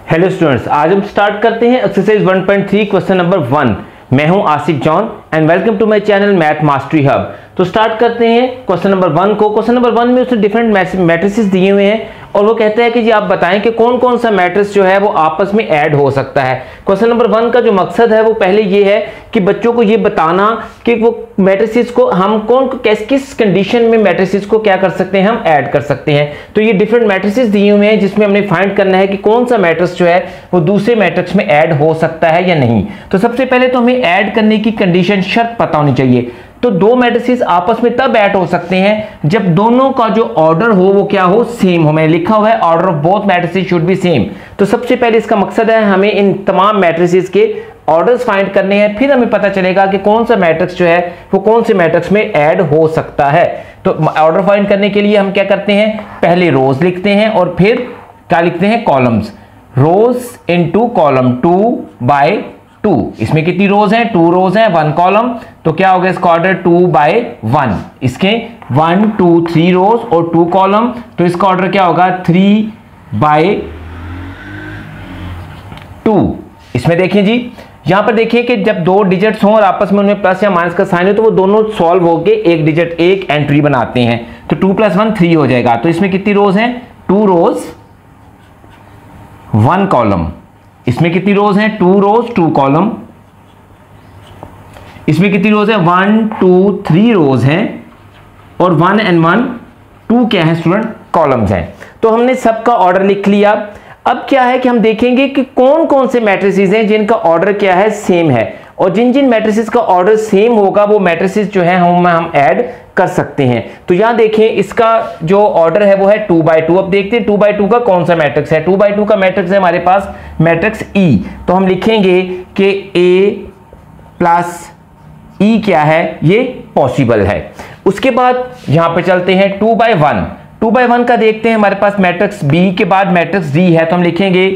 Hello students, आज हम start करते हैं एक्सरसाइज 1.3 क्वेश्चन नंबर 1। मैं हूं Asif John and welcome to my channel math mastery hub. तो स्टार्ट करते हैं क्वेश्चन नंबर 1 को। क्वेश्चन नंबर 1 में उसने डिफरेंट मैट्रिसेस दिए हुए हैं और वो कहता है कि जी आप बताएं कि कौन कौन सा मैट्रिक्स जो है वो आपस में ऐड हो सकता है। क्वेश्चन नंबर 1 का जो मकसद है वो पहले ये है कि बच्चों को ये बताना कि वो मैट्रिसेस को हम किस कंडीशन में मैट्रिसेस को क्या कर सकते हैं, हम ऐड कर सकते हैं। तो ये डिफरेंट मैट्रिसेस दिए हुए हैं जिसमें हमने फाइंड करना है कि कौन सा मैट्रिक्स जो है वो दूसरे मैट्रिक्स में ऐड हो सकता है या नहीं। तो सबसे पहले तो हमें ऐड करने की कंडीशन शर्त पता होनी चाहिए। तो दो मैट्रिसेस आपस में तब ऐड हो सकते हैं जब दोनों का जो ऑर्डर हो वो क्या हो, सेम हो। मैंने लिखा हुआ है order of both matrices should be same. तो सबसे पहले इसका मकसद है हमें इन तमाम मैट्रिसेस के ऑर्डर्स फाइंड करने हैं, फिर हमें पता चलेगा कि कौन सा मैट्रिक्स जो है वो कौन से मैट्रिक्स में ऐड हो सकता है। तो ऑर्डर फाइंड करने के लिए हम क्या करते हैं, पहले रोज लिखते हैं और फिर क्या लिखते हैं, कॉलम्स। रोज इनटू कॉलम 2/2। इसमें कितनी रोज हैं, 2 रोज हैं, 1 कॉलम। तो क्या होगा इसका ऑर्डर 2/1। इसके 1 2 3 रोज और 2 कॉलम, तो इसका ऑर्डर क्या होगा 3/2। इसमें देखिए जी, यहां पर देखिए कि जब दो डिजिट्स हों और आपस में उनमें प्लस या माइनस का साइन हो तो वो दोनों सॉल्व होके एक डिजिट एक एंट्री बनाते हैं। तो 2 + 1 3 हो जाएगा। तो इसमें कितनी रोज हैं, 2 रोज 1 कॉलम। इसमें कितनी रोज हैं, 2 रोज 2 कॉलम। इसमें कितनी रोज है, 1 2 3 रोज हैं और 1 and 1 2 क्या है स्टूडेंट, कॉलम्स हैं। तो हमने सबका ऑर्डर लिख लिया। अब क्या है कि हम देखेंगे कि कौन कौन से मैट्रिसेस हैं जिनका ऑर्डर क्या है, सेम है। और जिन जिन मैट्रिसेस का ऑर्डर सेम होगा वो मैट्रिसेस जो है हम ऐड कर सकते हैं। तो यहां देखें इसका जो ऑर्डर है वो है 2/2। अब देखते हैं 2/2 का कौन सा मैट्रिक्स है। 2/2 का मैट्रिक्स है हमारे पास मैट्रिक्स ई। तो हम लिखेंगे कि ए प्लस ई क्या है, ये पॉसिबल है। उसके बाद यहां पे चलते हैं 2/1। 2/1 का देखते हैं, हमारे पास मैट्रिक्स बी के बाद मैट्रिक्स डी है। तो हम लिखेंगे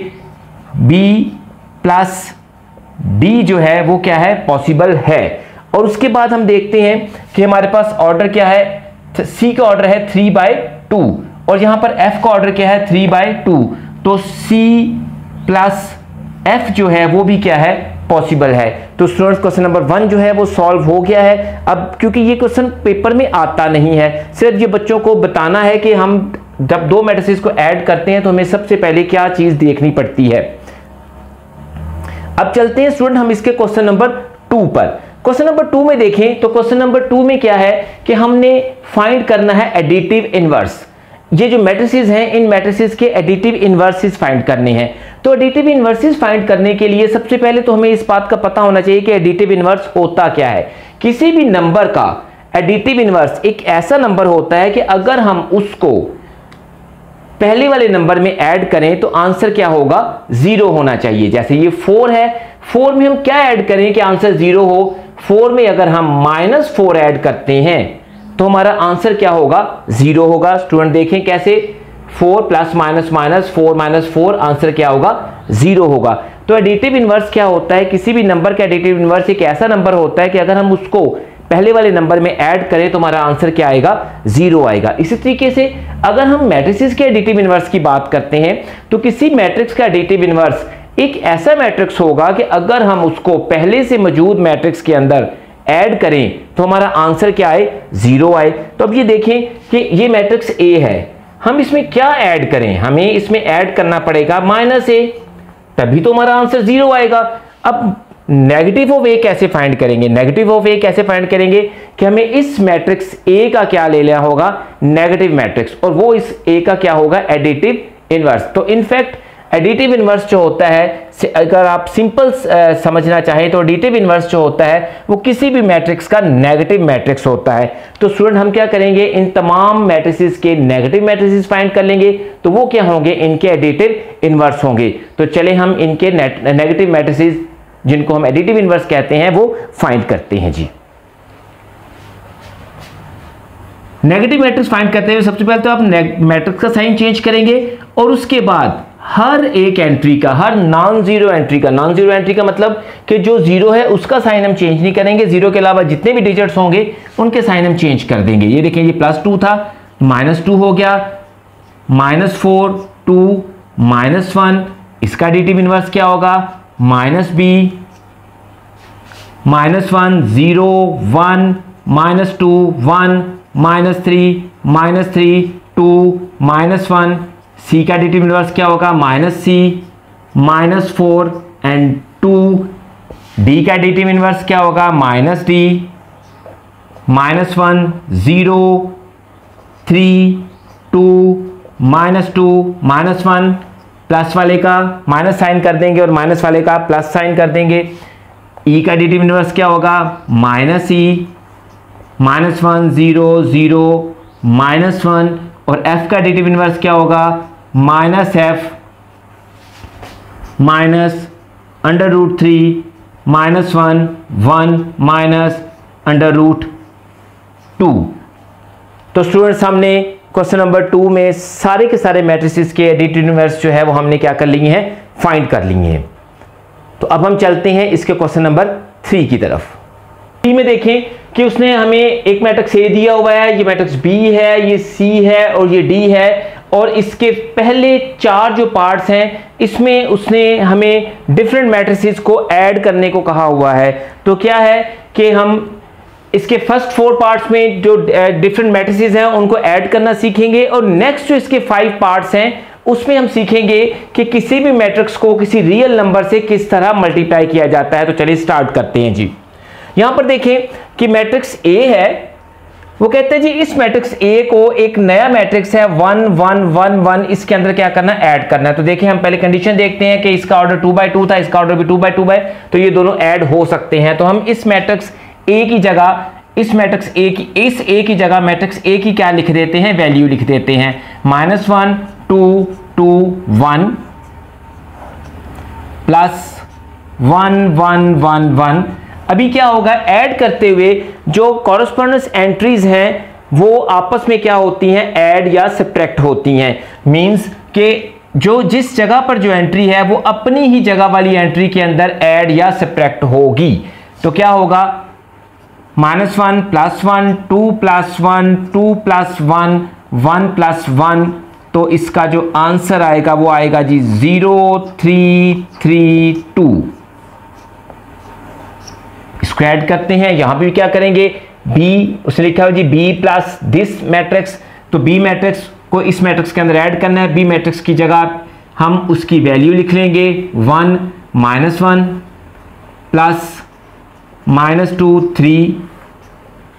बी प्लस डी जो है वो क्या है, पॉसिबल है। और उसके बाद हम देखते हैं कि हमारे पास ऑर्डर क्या है, सी का ऑर्डर है 3/2 और यहां पर एफ का ऑर्डर क्या है 3/2। तो सी प्लस एफ जो है वो भी क्या है, पॉसिबल है। तो स्टूडेंट्स क्वेश्चन नंबर 1 जो है वो सॉल्व हो गया है। अब क्योंकि ये क्वेश्चन पेपर में आता नहीं है, सिर्फ ये बच्चों को बताना है कि हम जब दो मैट्रिसेस को ऐड करते हैं तो हमें सबसे पहले क्या चीज देखनी पड़ती है। अब चलते हैं स्टूडेंट हम इसके क्वेश्चन नंबर 2 पर। क्वेश्चन नंबर 2 में देखें तो क्वेश्चन नंबर 2 में क्या है कि हमने फाइंड करना है एडिटिव इनवर्स। ये जो मैट्रिसेस हैं इन मैट्रिसेस के एडिटिव इनवर्सेस फाइंड करने हैं। तो एडिटिव इनवर्सेस फाइंड करने के लिए सबसे पहले तो हमें इस बात का पता होना चाहिए कि एडिटिव इनवर्स होता क्या है। किसी भी नंबर का एडिटिव इनवर्स एक ऐसा नंबर होता है कि अगर हम उसको पहले वाले नंबर में ऐड करें तो आंसर क्या होगा, 0 होना चाहिए। जैसे ये 4 है, 4 में हम क्या ऐड करें कि आंसर 0 हो। 4 में अगर हम -4 ऐड करते हैं तो हमारा आंसर क्या होगा, 0 होगा। स्टूडेंट देखें कैसे, 4 + -4 -4 आंसर क्या होगा, 0 होगा। तो एडिटिव इनवर्स क्या होता है, किसी भी नंबर का एडिटिव इनवर्स एक ऐसा नंबर होता है कि अगर हम उसको पहले वाले नंबर में ऐड करें तो हमारा आंसर क्या आएगा, 0 आएगा। इसी तरीके से अगर हम मैट्रिसेस के एडिटिव इनवर्स की बात करते हैं तो किसी मैट्रिक्स का एडिटिव इनवर्स एक ऐसा मैट्रिक्स होगा कि अगर हम उसको पहले से मौजूद मैट्रिक्स के अंदर ऐड करें तो हमारा आंसर क्या आए, 0 आए। तो अब ये देखें कि ये मैट्रिक्स ए है, हम इसमें क्या ऐड करें, हमें इसमें ऐड करना पड़ेगा -a, तभी तो हमारा आंसर 0 आएगा। अब नेगेटिव ऑफ ए कैसे फाइंड करेंगे, नेगेटिव ऑफ ए कैसे फाइंड करेंगे कि हमें इस मैट्रिक्स ए का क्या ले लेना होगा, नेगेटिव मैट्रिक्स, और वो इस ए का क्या होगा, एडिटिव इनवर्स। तो इनफैक्ट एडिटिव इनवर्स जो होता है, अगर आप सिंपल समझना चाहें तो एडिटिव इनवर्स जो होता है वो किसी भी मैट्रिक्स का नेगेटिव मैट्रिक्स होता है। तो स्टूडेंट हम क्या करेंगे, इन तमाम मैट्रिसेस के नेगेटिव मैट्रिसेस फाइंड कर लेंगे। तो वो क्या होंगे, इनके एडिटिव इनवर्स होंगे। तो चले हम इनके नेगेटिव मैट्रिसेस जिनको हम एडिटिव इनवर्स कहते हैं वो फाइंड करते हैं जी। नेगेटिव मैट्रिक्स फाइंड करते हुए सबसे पहले तो आप मैट्रिक्स का साइन चेंज करेंगे और उसके बाद हर एक एंट्री का, हर नॉन जीरो एंट्री का मतलब कि जो 0 है उसका साइन हम चेंज नहीं करेंगे। 0 के अलावा जितने भी डिजिट्स होंगे उनके साइन हम चेंज कर देंगे। ये देखें, ये +2 था, -2 हो गया, -4 2 -1 इसका एडिटिव इनवर्स क्या होगा, माइनस बी, -1 0 1 -2 1 -3 2 -1। सी का एडिटिव इनवर्स क्या होगा, -c -4 एंड 2। डी का एडिटिव इनवर्स क्या होगा, -d -1 0 3 2 -2 -1। प्लस वाले का माइनस साइन कर देंगे और माइनस वाले का प्लस साइन कर देंगे। ई का एडिटिव इनवर्स क्या होगा, -e -1 0 0 -1। और एफ का एडिटिव इनवर्स क्या होगा, -f -√3 -1 1 -√2। तो स्टूडेंट्स हमने क्वेश्चन नंबर 2 में सारे के सारे मैट्रिसेस के एडिटिव इनवर्स जो है वो हमने क्या कर लिए हैं, फाइंड कर लिए हैं। तो अब हम चलते हैं इसके क्वेश्चन नंबर 3 की तरफ। 3 में देखें कि उसने हमें एक मैट्रिक्स ए दिया हुआ है, ये मैट्रिक्स बी है, ये सी है और ये डी है, और इसके पहले 4 जो पार्ट्स हैं इसमें उसने हमें डिफरेंट मैट्रिसेस को ऐड करने को कहा हुआ है। तो क्या है कि हम इसके फर्स्ट 4 पार्ट्स में जो डिफरेंट मैट्रिसेस हैं उनको ऐड करना सीखेंगे, और नेक्स्ट जो इसके 5 पार्ट्स हैं उसमें हम सीखेंगे कि किसी भी मैट्रिक्स को किसी रियल नंबर से किस तरह मल्टीप्लाई किया जाता है। तो चलिए स्टार्ट करते हैं जी। यहां पर देखें कि मैट्रिक्स ए है, वो कहते हैं जी इस मैट्रिक्स ए को एक नया मैट्रिक्स है 1 1 1 1, इसके अंदर क्या करना है, ऐड करना है। तो देखिए हम पहले कंडीशन देखते हैं कि इसका ऑर्डर 2/2 था, इसका ऑर्डर भी 2/2 है, तो ये दोनों ऐड हो सकते हैं। तो हम इस मैट्रिक्स ए की जगह इस मैट्रिक्स ए की जगह मैट्रिक्स ए की क्या लिख देते हैं, वैल्यू लिख देते हैं, -1 2 2 1 +1 1 1 1। अभी क्या होगा, ऐड करते हुए जो कॉरस्पॉन्डेंस एंट्रीज हैं वो आपस में क्या होती हैं, ऐड या सब्ट्रैक्ट होती हैं। मींस के जो जिस जगह पर जो एंट्री है वो अपनी ही जगह वाली एंट्री के अंदर ऐड या सब्ट्रैक्ट होगी। तो क्या होगा, -1 +1 2 +1 2 +1 1 +1। तो इसका जो आंसर आएगा वो आएगा जी 0 3 3 2। इसको ऐड करते हैं, यहां पे भी क्या करेंगे, बी उसने लिखा है जी बी प्लस दिस मैट्रिक्स, तो बी मैट्रिक्स को इस मैट्रिक्स के अंदर ऐड करना है। बी मैट्रिक्स की जगह हम उसकी वैल्यू लिख लेंगे 1 -1 प्लस -2 3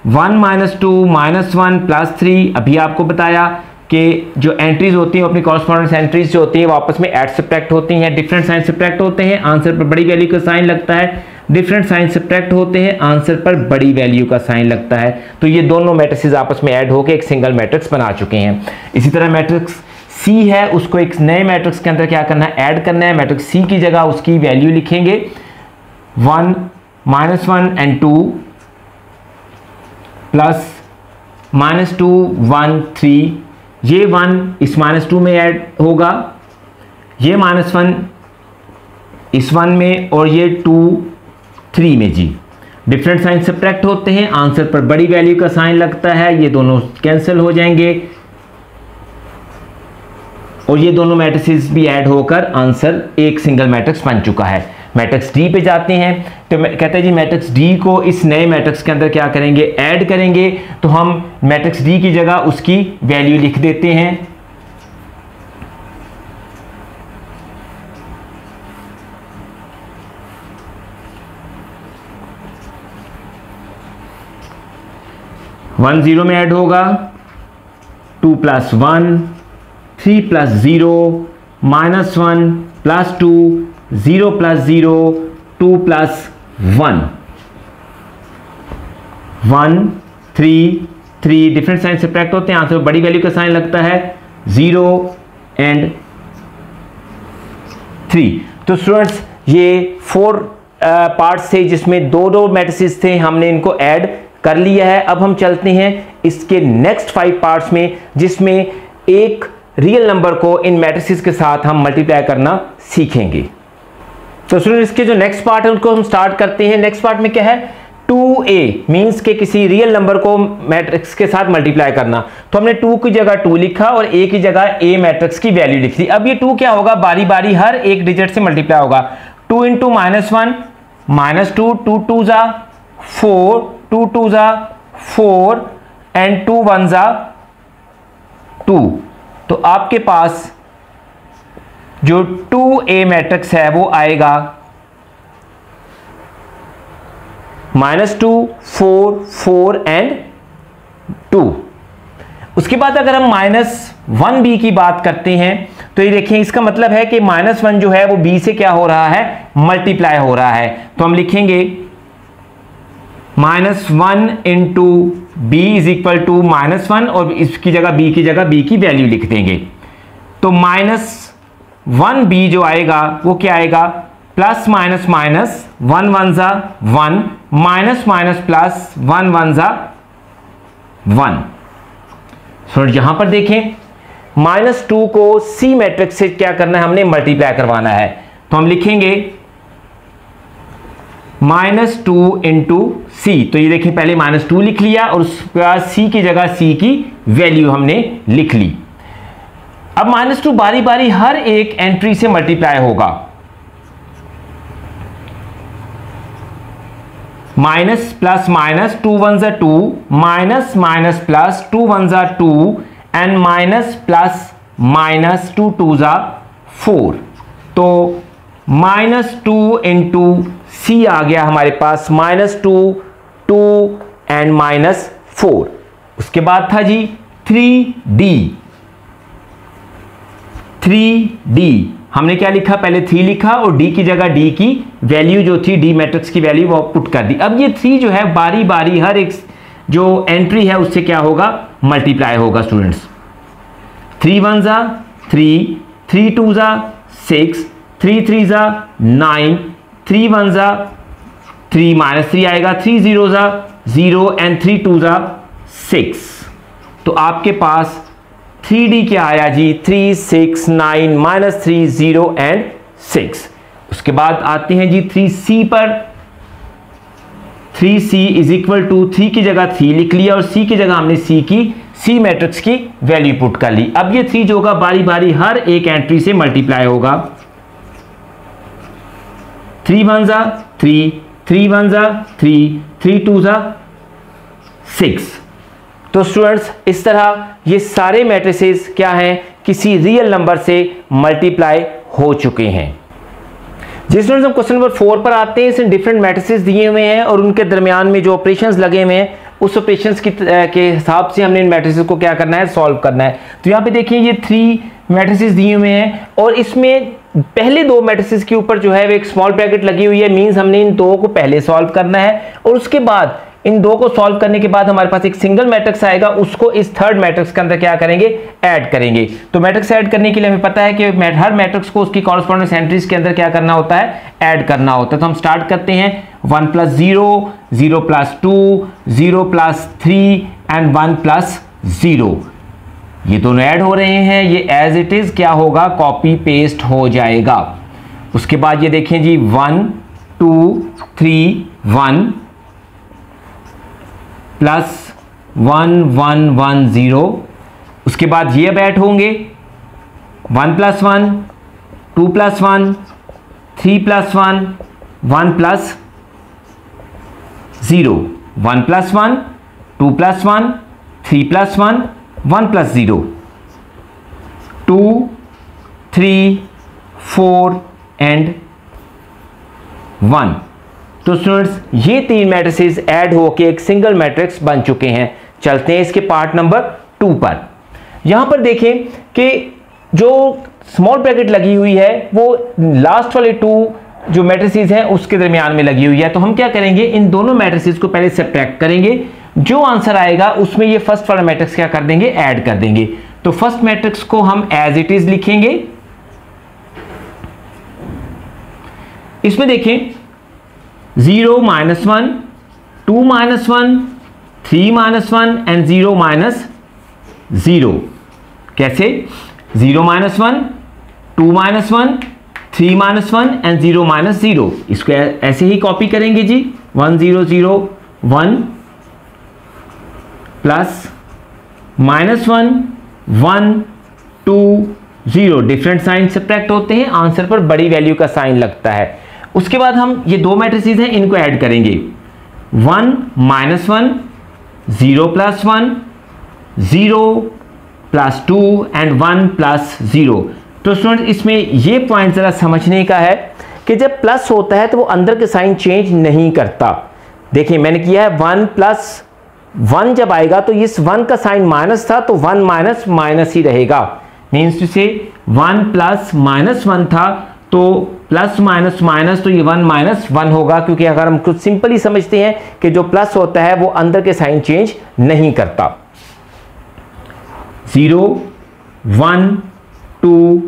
1 -2 -1 +3। अभी आपको बताया कि जो एंट्रीज होती हैं अपनी कॉरस्पॉन्डेंस एंट्रीज जो होती हैं वो आपस में ऐड सब्ट्रैक्ट होती हैं, डिफरेंट साइन सब्ट्रैक्ट होते हैं, आंसर पर बड़ी वैल्यू का साइन लगता है, डिफरेंट साइन सब्ट्रैक्ट होते हैं, आंसर पर बड़ी वैल्यू का साइन लगता है। तो ये दोनों मैट्रिसेस आपस में ऐड होकर एक सिंगल मैट्रिक्स बना चुके हैं। इसी तरह मैट्रिक्स सी है, उसको एक नए मैट्रिक्स के अंदर क्या करना है, ऐड करना है। मैट्रिक्स सी की जगह उसकी वैल्यू लिखेंगे 1 -1 एंड 2 प्लस -2 1 3। ये 1 इस -2 में ऐड होगा, ये -1 इस 1 में और ये 2 3 में जी। डिफरेंट साइन सब्ट्रैक्ट होते हैं, आंसर पर बड़ी वैल्यू का साइन लगता है, ये दोनों कैंसिल हो जाएंगे और ये दोनों मैट्रिसेस भी ऐड होकर आंसर एक सिंगल मैट्रिक्स बन चुका है। मैट्रिक्स डी पे जाते हैं, तो कहते हैं जी मैट्रिक्स डी को इस नए मैट्रिक्स के अंदर क्या करेंगे, ऐड करेंगे। तो हम मैट्रिक्स डी की जगह उसकी वैल्यू लिख देते हैं 1 0 में ऐड होगा 2 + 1 3 + 0 -1 +2 0 + 0 2 + 1 1 3 3। डिफरेंट साइन सब्ट्रैक्ट होते हैं, आंसर बड़ी वैल्यू का साइन लगता है 0 एंड 3। तो स्टूडेंट्स ये 4 पार्ट्स थे जिसमें दो मैट्रिसेस थे, हमने इनको ऐड कर लिया है। अब हम चलते हैं इसके नेक्स्ट 5 पार्ट्स में जिसमें एक रियल नंबर को इन मैट्रिसेस के साथ हम मल्टीप्लाई करना सीखेंगे। तो स्टूडेंट इसके जो नेक्स्ट पार्ट है उनको हम स्टार्ट करते हैं। नेक्स्ट पार्ट में क्या है, 2a मींस के किसी रियल नंबर को मैट्रिक्स के साथ मल्टीप्लाई करना, तो हमने 2 की जगह 2 लिखा और a की जगह a मैट्रिक्स की वैल्यू लिख दी। अब ये 2 क्या होगा, बारी बारी हर एक डिजिट से मल्टीप्लाई होगा। 2 इंटू -1 -2, 2 2 जा 4, 2 2 जा 4 एंड 2 1 जा 2। तो आपके पास जो 2a मैट्रिक्स है वो आएगा -2 4 4 एंड 2। उसके बाद अगर हम -1b की बात करते हैं तो ये देखिए इसका मतलब है कि -1 जो है वो b से क्या हो रहा है, मल्टीप्लाई हो रहा है। तो हम लिखेंगे -1 into b is equal to -1 और इसकी जगह b की जगह b की वैल्यू लिख देंगे। तो -1b जो आएगा वो क्या आएगा, प्लस माइनस माइनस 1 1 जा 1 माइनस माइनस प्लस 1 1 जा 1। सो यहां पर देखें -2 को C मैट्रिक्स से क्या करना है, हमने मल्टीप्लाई करवाना है। तो हम लिखेंगे -2 इंटू C। तो ये देखिए पहले -2 लिख लिया और उसके बाद C की जगह C की वैल्यू हमने लिख ली। अब -2 बारी बारी हर एक एंट्री से मल्टीप्लाई होगा। माइनस प्लस माइनस 2 1 जा 2 माइनस माइनस प्लस 2 1 जा 2 एंड माइनस प्लस माइनस 2 2 जा 4। तो -2 इंटू C आ गया हमारे पास -2 2 एंड -4। उसके बाद था जी 3D। हमने क्या लिखा, पहले 3 लिखा और D की जगह D की वैल्यू जो थी D मैट्रिक्स की वैल्यू वो पुट कर दी। अब ये 3 जो है बारी बारी हर एक जो एंट्री है उससे क्या होगा, मल्टीप्लाई होगा स्टूडेंट्स। 3 1 जा 3, 3 2 जा 6, 3 3 जा 9, 3 1 जा 3 -3 आएगा, 3 0 जा 0 एंड 3 2 जा 6। तो आपके पास 3D क्या आया जी, 3 6 9 -3 0 एंड 6। उसके बाद आते हैं जी 3C पर। 3C इज इक्वल टू 3 की जगह 3 लिख लिया और C की जगह हमने C मैट्रिक्स की वैल्यू पुट कर ली। अब ये 3 जो होगा बारी बारी हर एक एंट्री से मल्टीप्लाई होगा। 3 1 जा 3, 3 1 जा 3, 3 2 जा 6। तो स्टूडेंट्स इस तरह ये सारे मैट्रिसेस क्या हैं, किसी रियल नंबर से मल्टीप्लाई हो चुके हैं। जिस स्टूडेंट्स हम क्वेश्चन नंबर 4 पर आते हैं, इसमें डिफरेंट मैट्रिसेस दिए हुए हैं और उनके दरमियान में जो ऑपरेशंस लगे हुए हैं उस ऑपरेशंस के हिसाब से हमने इन मैट्रिसेस को क्या करना है, सॉल्व करना है। तो यहाँ पे देखिए ये 3 मैट्रिसेस दिए हुए हैं और इसमें पहले 2 मैट्रिसेस के ऊपर जो है वो एक स्मॉल ब्रैकेट लगी हुई है, मींस हमने इन 2 को पहले सॉल्व करना है और उसके बाद इन 2 को सॉल्व करने के बाद हमारे पास एक सिंगल मैट्रिक्स आएगा, उसको इस थर्ड मैट्रिक्स के अंदर क्या करेंगे, ऐड करेंगे। तो मैट्रिक्स ऐड करने के लिए हमें पता है कि हर मैट्रिक्स को उसकी कॉरस्पॉन्डिंग एंट्रीज के अंदर क्या करना होता है, ऐड करना होता है। तो हम स्टार्ट करते हैं 1 + 0, 0 + 2, 0 + 3 एंड 1 + 0। ये दोनों ऐड हो रहे हैं, ये एज इट इज क्या होगा, कॉपी पेस्ट हो जाएगा। उसके बाद ये देखें जी 1 2 3 1 प्लस 1 1 1 0। उसके बाद ये अब ऐड होंगे 1 + 1 2 + 1 3 + 1 1 + 0 1 + 1 2 + 1 3 + 1 1 + 0 2 3 4 एंड 1। तो स्टूडेंट्स ये 3 मैट्रिसेस ऐड होकर एक सिंगल मैट्रिक्स बन चुके हैं। चलते हैं इसके पार्ट नंबर 2 पर। यहां पर देखें कि जो स्मॉल ब्रैकेट लगी हुई है वो लास्ट वाले 2 जो मैट्रिसेस हैं उसके दरमियान में लगी हुई है। तो हम क्या करेंगे, इन दोनों मैट्रिसेस को पहले सब्ट्रैक्ट करेंगे, जो आंसर आएगा उसमें ये फर्स्ट वाला मैट्रिक्स क्या कर देंगे, ऐड कर देंगे। तो फर्स्ट मैट्रिक्स को हम एज इट इज लिखेंगे। इसमें देखें 0 - 1 2 - 1 3 - 1 एंड 0 - 0। कैसे, 0 - 1 2 - 1 3 - 1 एंड 0 - 0। इसको ऐसे ही कॉपी करेंगे जी 1 0 0 1 प्लस -1 1 2 0, डिफरेंट साइन सब्ट्रैक्ट होते हैं, आंसर पर बड़ी वैल्यू का साइन लगता है। उसके बाद हम ये दो मैट्रिसेस हैं इनको ऐड करेंगे, 1 -1 0 + 1 0 + 2 एंड 1 + 0। तो स्टूडेंट इसमें ये पॉइंट जरा समझने का है कि जब प्लस होता है तो वो अंदर के साइन चेंज नहीं करता। देखिए मैंने किया है 1 + 1 जब आएगा तो इस 1 का साइन माइनस था तो 1 माइनस माइनस ही रहेगा, मीन्स टू से 1 + -1 था तो प्लस माइनस माइनस तो ये 1 - 1 होगा, क्योंकि अगर हम कुछ सिंपली समझते हैं कि जो प्लस होता है वो अंदर के साइन चेंज नहीं करता। 0 1 2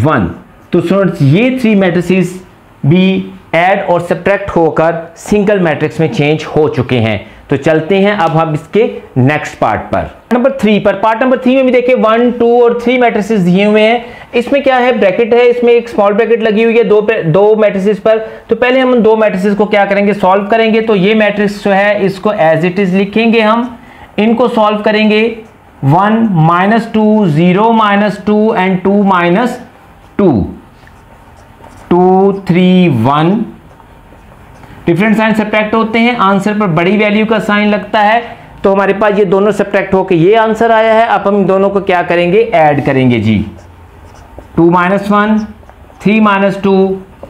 1। तो स्टूडेंट्स ये 3 मैट्रिसेस भी ऐड और सब्ट्रैक्ट होकर सिंगल मैट्रिक्स में चेंज हो चुके हैं। तो चलते हैं अब हम इसके नेक्स्ट पार्ट पर, नंबर 3 पर। पार्ट नंबर 3 में भी देखिए 1 2 और 3 मैट्रिसेस दिए हुए हैं। इसमें क्या है, ब्रैकेट है, इसमें एक स्मॉल ब्रैकेट लगी हुई है दो मैट्रिसेस पर। तो पहले हम दो मैट्रिसेस को क्या करेंगे, सॉल्व करेंगे। तो ये मैट्रिक्स जो है इसको एज इट इज लिखेंगे, हम इनको सॉल्व करेंगे। 1 -2 0 -2 एंड 2 -2 2 3 1। डिफरेंट साइन सब्ट्रैक्ट होते हैं, आंसर पर बड़ी वैल्यू का साइन लगता है। तो हमारे पास ये दोनों सब्ट्रैक्ट होकर ये आंसर आया है। अब हम दोनों को क्या करेंगे, ऐड करेंगे जी। 2 -1 3 -2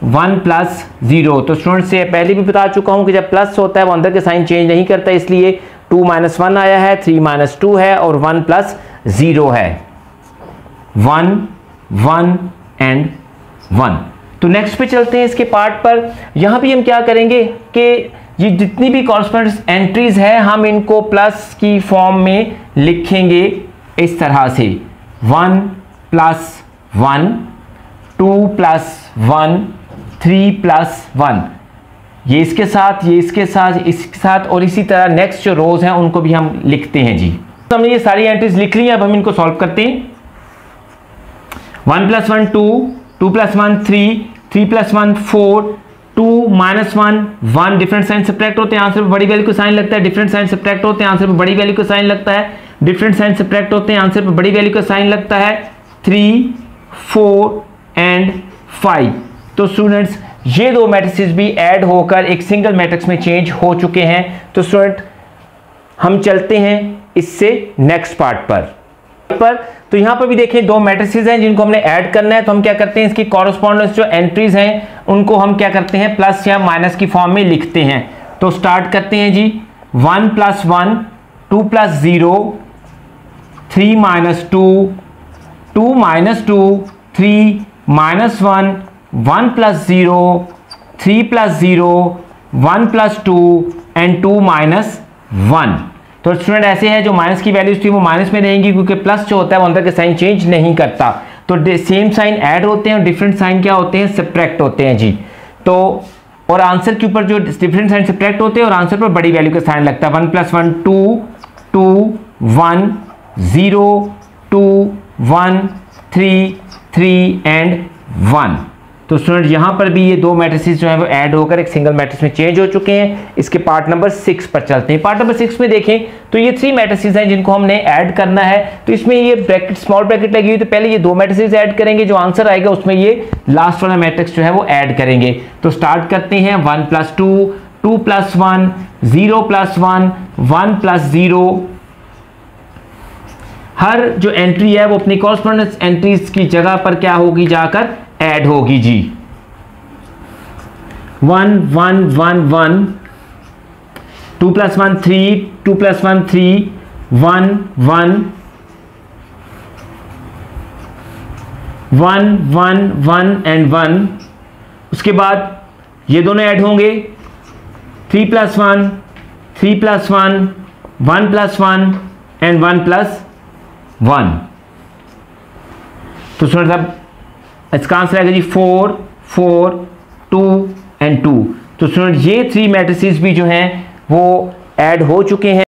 1 + 0। तो स्टूडेंट से पहले भी बता चुका हूं कि जब प्लस होता है वो अंदर के साइन चेंज नहीं करता, इसलिए 2 -1 आया है, 3 -2 है और 1 + 0 है। 1 1 एंड 1। तो नेक्स्ट पे चलते हैं इसके पार्ट पर। यहां भी हम क्या करेंगे कि ये जितनी भी कॉरस्पॉन्डेंस एंट्रीज है हम इनको प्लस की फॉर्म में लिखेंगे इस तरह से, 1 + 1 2 + 1 3 + 1। ये इसके साथ, ये इसके साथ, इसके साथ और इसी तरह नेक्स्ट जो रोज हैं उनको भी हम लिखते हैं जी। तो हमने ये सारी एंट्रीज लिख ली हैं, अब हम इनको सॉल्व करते हैं। 1 + 1 2 2 + 1 3 3 + 1 4 2 -1 1। डिफरेंट साइन सब्ट्रैक्ट होते हैं, आंसर पर बड़ी वैल्यू को साइन लगता है। डिफरेंट साइन सब्ट्रैक्ट होते हैं, आंसर पर बड़ी वैल्यू को साइन लगता है। डिफरेंट साइन सब्ट्रैक्ट होते हैं, आंसर पर बड़ी वैल्यू का साइन लगता है। 3 4 एंड 5। तो स्टूडेंट्स ये दो मैट्रिसेस भी ऐड होकर एक सिंगल मैट्रिक्स में चेंज हो चुके हैं। तो स्टूडेंट हम चलते हैं इससे नेक्स्ट पार्ट पर। तो यहां पर भी देखें दो मैट्रिसेस हैं जिनको हमने ऐड करना है। तो हम क्या करते हैं, इसकी कॉरस्पॉन्डेंस जो एंट्रीज हैं उनको हम क्या करते हैं, प्लस या माइनस की फॉर्म में लिखते हैं। तो स्टार्ट करते हैं जी। 1 + 1 2 + 0 3 -2 2 -2 3 -1 1 + 0 3 + 0 1 + 2 एंड 2 -1। तो स्टूडेंट ऐसे है, जो माइनस की वैल्यूज थी वो माइनस में रहेंगी क्योंकि प्लस जो होता है वो अंदर के साइन चेंज नहीं करता। तो सेम साइन ऐड होते हैं और डिफरेंट साइन क्या होते हैं, सब्ट्रैक्ट होते हैं जी। तो और आंसर के ऊपर जो डिफरेंट साइन सब्ट्रैक्ट होते हैं और आंसर पर बड़ी वैल्यू का साइन लगता है। 1 + 1 2 2 1 0 2 1 3 3 एंड 1। तो स्टूडेंट यहां पर भी ये दो मैट्रिसेस जो है वो ऐड होकर एक सिंगल मैट्रिक्स में चेंज हो चुके हैं। इसके पार्ट नंबर 6 पर चलते हैं। पार्ट नंबर 6 में देखें तो ये 3 मैट्रिसेस हैं जिनको हमने ऐड करना है। तो इसमें ये ब्रैकेट, स्मॉल ब्रैकेट लगी हुई, तो पहले ये दो मैट्रिसेस ऐड करेंगे, जो आंसर आएगा उसमें ये लास्ट वाला मैट्रिक्स जो है वो ऐड करेंगे। तो स्टार्ट करते हैं। 1 + 2 2 + 1 0 + 1 1 + 0। हर जो एंट्री है वो अपनी कॉरस्पॉन्डेंस एंट्रीज की जगह पर क्या होगी, जाकर ऐड होगी जी। 1 1 1 1 2 + 1 3 2 + 1 3 1 1 1 1 1 एंड 1। उसके बाद ये दोनों ऐड होंगे। 3 + 1 3 + 1 1 + 1 एंड 1 + 1। तो सुनो साहब इसका आंसर आएगा जी 4 4 2 एंड 2। तो स्टूडेंट ये 3 मैट्रिसेस भी जो हैं वो ऐड हो चुके हैं।